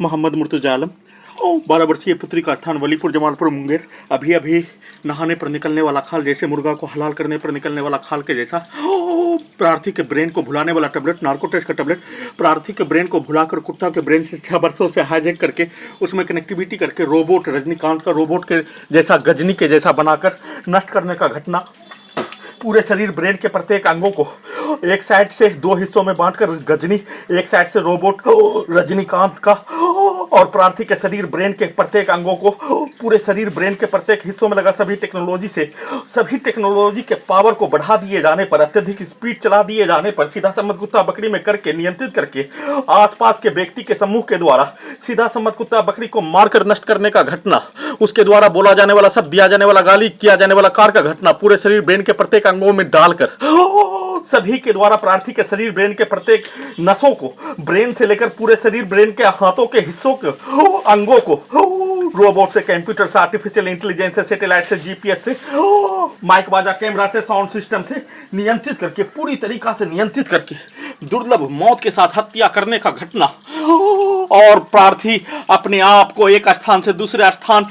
मोहम्मद मुर्तजा आलम 12 वर्षीय पुत्री का स्थान वलीपुर जमालपुर मुंगेर। अभी अभी नहाने पर निकलने वाला खाल जैसे मुर्गा को हलाल करने पर निकलने वाला खाल के जैसा प्रार्थी के ब्रेन को भुलाने वाला टैबलेट, नार्को टेस्ट का टैबलेट, प्रार्थी के ब्रेन को भुलाकर कुत्ता के ब्रेन से 6 वर्षों से हाईजैक करके उसमें कनेक्टिविटी करके रोबोट रजनीकांत का रोबोट के जैसा गजनी के जैसा बनाकर नष्ट करने का घटना। पूरे शरीर ब्रेन के प्रत्येक अंगों को एक साइड से 2 हिस्सों में बांटकर गजनी, एक साइड से रोबोट रजनीकांत का, और प्रार्थी के शरीर ब्रेन के प्रत्येक अंगों को पूरे शरीर ब्रेन के प्रत्येक हिस्सों में लगा सभी टेक्नोलॉजी के पावर को बढ़ा दिए जाने पर, अत्यधिक स्पीड चला दिए जाने पर, सीधा सम्मत कुत्ता बकरी में करके नियंत्रित करके आसपास के व्यक्ति के समूह के द्वारा सीधा सम्मत कुत्ता बकरी को मारकर नष्ट करने का घटना, उसके द्वारा बोला जाने वाला शब्द, दिया जाने वाला गाली, किया जाने वाला कार्य का घटना पूरे शरीर ब्रेन के प्रत्येक अंगों में डालकर सभी के द्वारा प्रार्थी के शरीर ब्रेन के प्रत्येक नसों को, ब्रेन से लेकर पूरे शरीर ब्रेन के हाथों के हिस्सों को, अंगों को रोबोट से, कंप्यूटर से, आर्टिफिशियल इंटेलिजेंस से, सैटेलाइट से, जीपीएस से, माइक बाजा कैमरा से, साउंड सिस्टम से नियंत्रित करके, पूरी तरीका से नियंत्रित करके दुर्लभ मौत के साथ हत्या करने का घटना। और प्रार्थी अपने आप को एक स्थान से दूसरे स्थान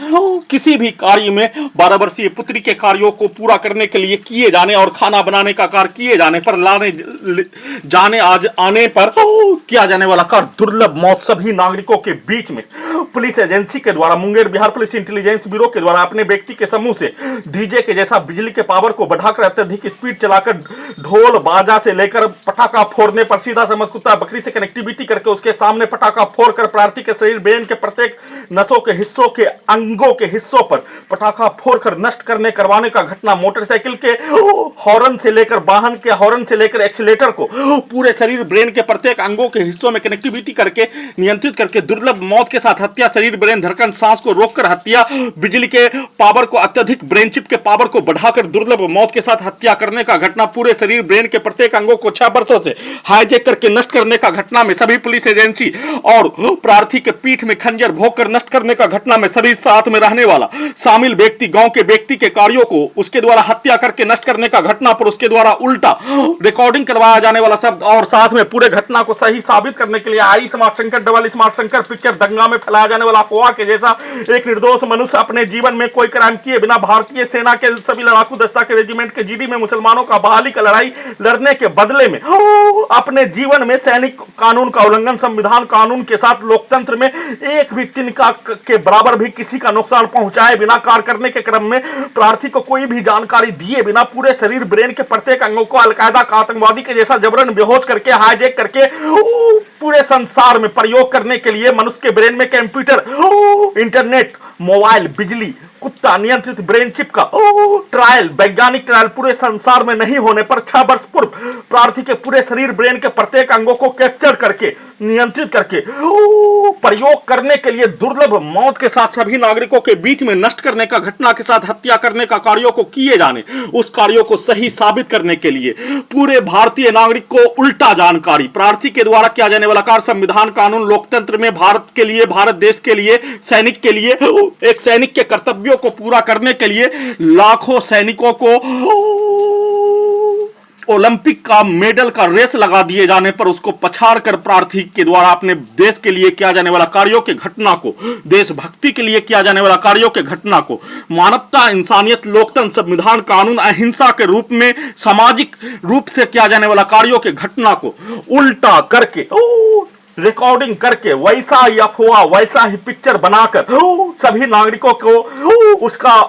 किसी भी कार्य में 12 वर्षीय पुत्री के कार्यों को पूरा करने के लिए किए जाने और खाना बनाने का कार्य किए जाने पर, आने पर किया जाने वाला कार्य दुर्लभ मौत सभी नागरिकों के बीच में पुलिस एजेंसी के द्वारा, Munger Bihar police intelligence bureau के द्वारा अपने व्यक्ति के समूह से डीजे के जैसा बिजली के पावर को बढ़ाकर अत्यधिक स्पीड चलाकर ढोल बाजा से लेकर पटाखा फोड़ने पर, सीधा समझ कुत्ता बकरी से कनेक्टिविटी करके उसके सामने पटाखा फोड़कर प्रार्थी के शरीर ब्रेन के प्रत्येक नसों के हिस्सों के अंगों के हिस्सों पर पटाखा फोड़कर नष्ट करवाने का घटना। मोटरसाइकिल के हॉर्न से लेकर, वाहन के हॉर्न से लेकर एक्सीलेटर को पूरे शरीर ब्रेन के प्रत्येक अंगों के हिस्सों में कनेक्टिविटी करके नियंत्रित करके दुर्लभ मौत के साथ हत्या, शरीर ब्रेन धड़कन सांस को रोककर हत्या, बिजली के पावर को, अत्यधिक ब्रेन चिप के पावर को बढ़ाकर दुर्लभ मौत के साथ हत्या करने का घटना। पूरे शरीर ब्रेन के प्रत्येक अंगों को 6 वर्षों से हाईजैक करके नष्ट करने का घटना में सभी पुलिस एजेंसी और प्रार्थी के पीठ में खंजर भोंक कर नष्ट करने का घटना में सभी साथ में रहने वाला शामिल व्यक्ति, गांव के व्यक्ति के कार्यों को उसके द्वारा हत्या करके नष्ट करने का घटना पर उसके द्वारा उल्टा रिकॉर्डिंग करवाया जाने वाला शब्द, और साथ में पूरे घटना को सही साबित करने के लिए I smart Shankar double smart Shankar picture दंगा में फैलाया जाने वाला अफवाह के जैसा एक निर्दोष मनुष्य अपने जीवन में कोई क्राइम किए बिना भारतीय सेना के सभी लड़ाकू दस्ता के रेजिमेंट के जीडी में मुसलमानों का बहाली का लड़ाई लड़ने के बदले में अपने जीवन में सैनिक कानून का उल्लंघन, संविधान कानून के साथ लोकतंत्र में एक भी तिनका के बराबर भी किसी का नुकसान पहुंचाए बिना कार्य करने के क्रम में प्रार्थी को कोई भी जानकारी दिए बिना पूरे शरीर ब्रेन के प्रत्येक अंगों को अलकायदा का आतंकवादी के जैसा जबरन बेहोश करके, हाईजैक करके पूरे संसार में प्रयोग करने के लिए मनुष्य के ब्रेन में कंप्यूटर, इंटरनेट, मोबाइल, बिजली, कुत्ता नियंत्रित ब्रेन चिप का ट्रायल, वैज्ञानिक ट्रायल पूरे संसार में नहीं होने पर 6 वर्ष पूर्व प्रार्थी के पूरे शरीर ब्रेन के प्रत्येक अंगों को कैप्चर करके, नियंत्रित करके प्रयोग करने के लिए दुर्लभ मौत के साथ सभी नागरिकों के बीच में नष्ट करने का घटना के साथ हत्या करने का कार्यों को किए जाने, उस कार्यों को सही साबित करने के लिए पूरे भारतीय नागरिक को उल्टा जानकारी, प्रार्थी के द्वारा किया जाने वाला कार्य संविधान कानून लोकतंत्र में भारत के लिए, भारत देश के लिए, सैनिक के लिए, एक सैनिक के कर्तव्यों को पूरा करने के लिए लाखों सैनिकों को ओलंपिक का मेडल का रेस लगा दिए जाने पर उसको पछाड़ कर प्रार्थी के द्वारा अपने देश के लिए किया जाने वाला कार्यों के घटना को, देशभक्ति के लिए किया जाने वाला कार्यों के घटना को, मानवता, इंसानियत, लोकतंत्र, संविधान कानून, अहिंसा के रूप में सामाजिक रूप से किया जाने वाला कार्यों के घटना को उल्टा करके रिकॉर्डिंग करके वैसा ही अफवाह, वैसा ही पिक्चर बनाकर सभी नागरिकों को उसका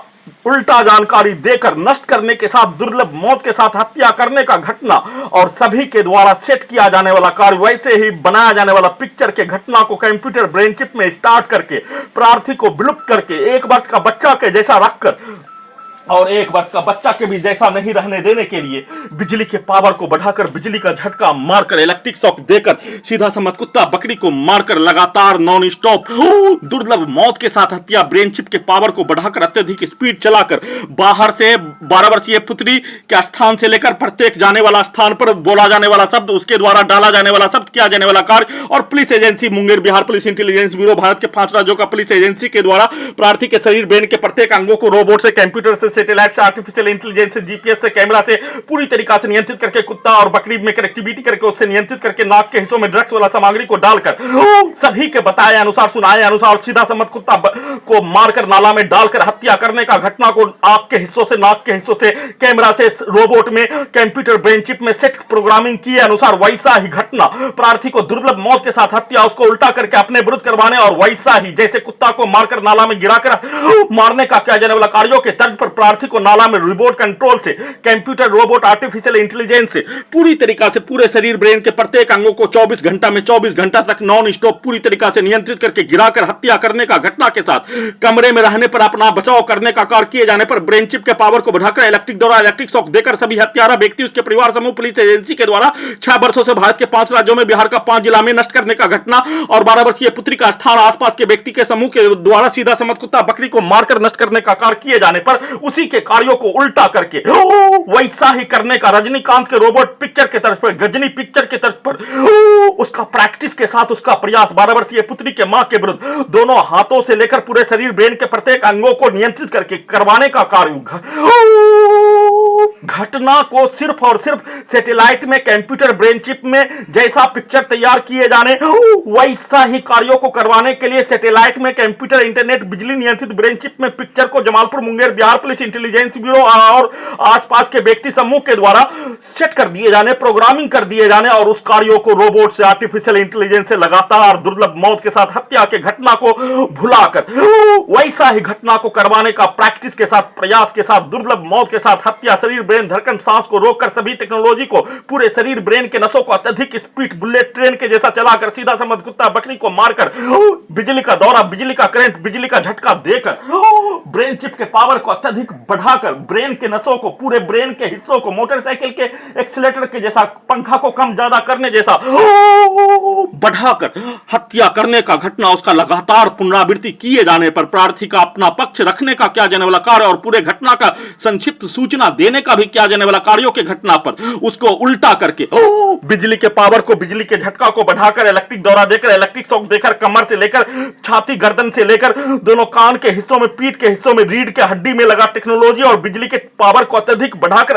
उल्टा जानकारी देकर नष्ट करने के साथ दुर्लभ मौत के साथ हत्या करने का घटना, और सभी के द्वारा सेट किया जाने वाला कार्य, वैसे ही बनाया जाने वाला पिक्चर के घटना को कंप्यूटर ब्रेन चिप में स्टार्ट करके प्रार्थी को विलुप्त करके 1 वर्ष का बच्चा के जैसा रखकर और 1 वर्ष का बच्चा के भी जैसा नहीं रहने देने के लिए बिजली के पावर को बढ़ाकर, बिजली का झटका मारकर, इलेक्ट्रिक शॉक देकर, सीधा समझ कुत्ता बकरी को मारकर लगातार नॉन स्टॉप दुर्लभ मौत के साथ हत्या, ब्रेन चिप के पावर को बढ़ाकर अत्यधिक स्पीड चलाकर बाहर से 12 वर्षीय पुत्री के स्थान से लेकर प्रत्येक जाने वाला स्थान पर बोला जाने वाला शब्द, उसके द्वारा डाला जाने वाला शब्द, किया जाने वाला कार्य, और police agency Munger Bihar police intelligence bureau Bharat के 5 राज्यों का पुलिस एजेंसी के द्वारा प्रार्थी के शरीर ब्रेन के प्रत्येक अंगों को रोबोट से, कंप्यूटर से, सैटेलाइट से, आर्टिफिशियल इंटेलिजेंस से, जीपीएस से, कैमरा से पूरी तरीका से नियंत्रित करके कुत्ता और बकरी में कनेक्टिविटी करके उससे नियंत्रित करके नाक के हिस्सों में ड्रग्स वाला सामग्री को डालकर सभी के बताए अनुसार, सुनाए अनुसार सीधा समझ कुत्ता को मारकर नाला में डालकर हत्या करने का घटना को आंख के हिस्सों से, नाक के हिस्सों से, कैमरा से, रोबोट में, कंप्यूटर ब्रेन चिप में सेट प्रोग्रामिंग किए अनुसार वैसा ही घटना प्रार्थी को दुर्लभ मौत के साथ हत्या, उसको उल्टा करके अपने विरुद्ध करवाने और वैसा ही जैसे कुत्ता को मारकर नाला में गिराकर मारने का किया जाने वाला कार्यों के तर्ज पर प्रार्थी को नाला में रिमोट कंट्रोल से, कंप्यूटर, रोबोट, आर्टिफिशियल इंटेलिजेंस से पूरी तरीका से पूरे शरीर, ब्रेन के प्रत्येक अंगों को 24 घंटा में 24 घंटा तक नॉन स्टॉप पूरी तरीका से नियंत्रित करके गिराकर हत्या करने का घटना के साथ कमरे में रहने पर अपना बचाव करने का कार्य किए जाने पर ब्रेन चिप के पावर को बढ़ाकर इलेक्ट्रिक द्वारा इलेक्ट्रिक शॉक देकर सभी हत्यारा व्यक्ति, उसके परिवार समूह, पुलिस एजेंसी के द्वारा 6 वर्षों से भारत के 5 राज्यों में, बिहार का 5 जिला में नष्ट करने का घटना और 12 वर्षीय पुत्री का स्थान आसपास के व्यक्ति के समूह के द्वारा सीधा समझ कुत्ता बकरी को मारकर नष्ट करने का कार्य किए जाने पर उसी के कार्यों को उल्टा करके वैसा ही करने का रजनीकांत के रोबोट पिक्चर के तर्ज पर, गजनी पिक्चर के तर्ज पर उसका प्रैक्टिस के साथ उसका प्रयास 12 वर्षीय पुत्री के मां के विरुद्ध दोनों हाथों से लेकर पूरे शरीर, ब्रेन के प्रत्येक अंगों को नियंत्रित करके करवाने का कार्य घटना को सिर्फ और सिर्फ सैटेलाइट में, कंप्यूटर ब्रेन चिप में जैसा पिक्चर तैयार किए जाने वैसा ही कार्यों को करवाने के लिए सैटेलाइट में, कंप्यूटर, इंटरनेट, बिजली नियंत्रित ब्रेन चिप में पिक्चर को Jamalpur, Munger, Bihar police intelligence bureau और आसपास के व्यक्ति समूह के द्वारा सेट कर दिए जाने, प्रोग्रामिंग कर दिए जाने और उस कार्यों को रोबोट से, आर्टिफिशियल इंटेलिजेंस से लगातार दुर्लभ मौत के साथ हत्या के घटना को भुलाकर वैसा ही घटना को करवाने का प्रैक्टिस के साथ, प्रयास के साथ, दुर्लभ मौत के साथ हत्या, शरीर, ब्रेन, धड़कन, सांस को रोककर सभी टेक्नोलॉजी को पूरे शरीर, ब्रेन के नसों को अत्यधिक स्पीड बुलेट ट्रेन के जैसा चलाकर सीधा समझ कुत्ता बकरी को मारकर बिजली का दौरा, बिजली का करंट, बिजली का झटका देकर ब्रेन चिप के पावर को अत्यधिक बढ़ाकर ब्रेन के नसों को, पूरे ब्रेन के हिस्सों को मोटरसाइकिल के एक्सीलेटर के जैसा, पंखा को कम ज्यादा करने जैसा बढ़ाकर हत्या करने का घटना, उसका लगातार पुनरावृत्ति किए जाने पर प्रार्थी का अपना पक्ष रखने का किया जाने वाला कार्य और पूरे घटना का संक्षिप्त सूचना देने का भी किया जाने वाला कार्यों के घटना पर उसको उल्टा करके बिजली के पावर को, बिजली के झटका को बढ़ाकर इलेक्ट्रिक दौरा देकर, इलेक्ट्रिक शॉक देकर कमर से लेकर छाती, गर्दन से लेकर दोनों कान के हिस्सों में, पीठ के हिस्सों में, रीढ़ के हड्डी में लगा टेक्नोलॉजी और बिजली के पावर को अत्यधिक बढ़ाकर